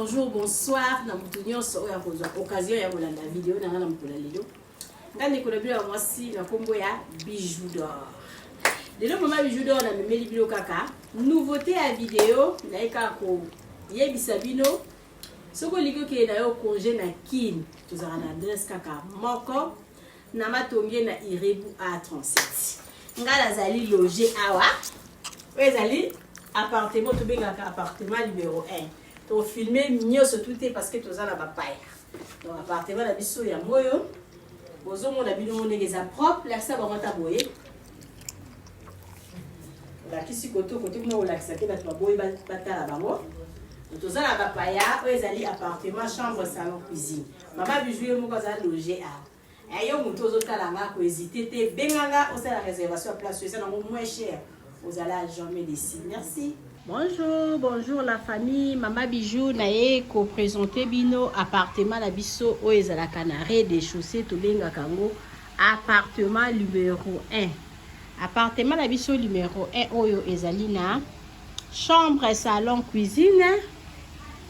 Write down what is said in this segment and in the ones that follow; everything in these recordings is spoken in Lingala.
bonjour, bonsoir. Dans occasion ya la vidéo dans la vidéo. Quand on a moi si na kombo ya bijoux d'or. Lelo mama bijoux d'or na memeli bilo kaka. Nouveauté à vidéo na eka ko yebisa bino. Soko liko ke na yo congé na kin. Tozara na adresse kaka moko na matonge na Irebu A37. Ngala zali logé awa. Ezali appartement to bengaka appartement numéro 1. To filmer mieux se tout parce que tous na bapaya. Donc appartement la biso ya moyo. Bozo mon abino mon ngeza propre, la sa ba mata boye. La kisi koto mo la sa ke ba to boye batala bango. Tous na bapaya, ezali appartement chambre salon cuisine. Mama bijou mo ko za loger a. Ayo muto zo tala nga ko hésiter te benganga o sa la réservation place ça na moins cher. Vous allez jamais décider. Merci. Bonjour, bonjour la famille. Mama Bijou nae ko présenter bino appartement la biso o ezala canaré des chaussées to benga kango appartement numéro 1. Appartement la biso numéro 1 oyo ezali na chambre salon cuisine.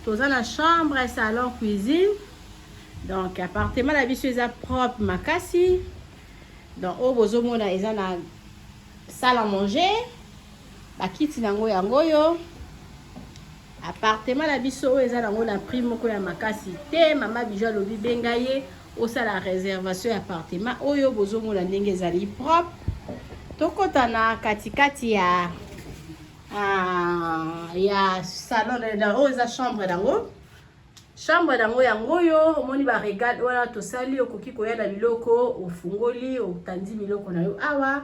Toza na chambre salon cuisine. Donc appartement la biso eza propre makasi. Donc o bozo mona eza na salle à manger. Bakiti nango yango yo appartement la biso eza nango na prix moko ya makasi te. Mama Bijou lobi benga ye osala réservation appartement oyo bozomona ndenge ezali propre. Tokota na katikati ya salon na oza chambre nango yango yo omoni ba regard wala tosali okoki koya na biloko ofungoli otandi biloko na yo awa.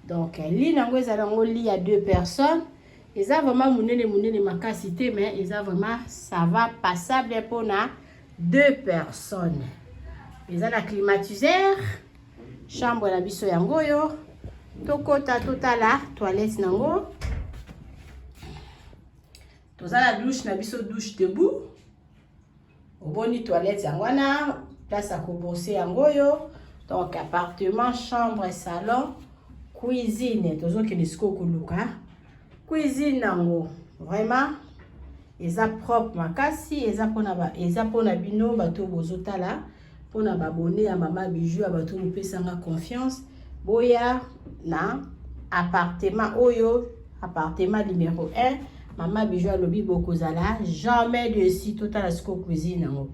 Donc, lit nango ezalongo lit à 2 personnes. Ils ont vraiment mounene makasité, mais ils ont vraiment ça va passable pour 2 personnes. Ils ont la climatiseur, chambre la biso yango yo, tokota totala toilette nango. Toza la douche na biso douche debout. Oboni toilette yango na place à brosser yango yo. Donc appartement, chambre, salon. Cuisine, toujours que les koluka. Cuisine nango, vraiment, eza propre makasi, eza pona bino bato bozotala, pona babone ya Mama Bijou ya bato mopesanga confiance. Boya na appartement oyo, appartement numéro 1, Mama Bijou alobi bokozala jamais de si totala cuisine nango.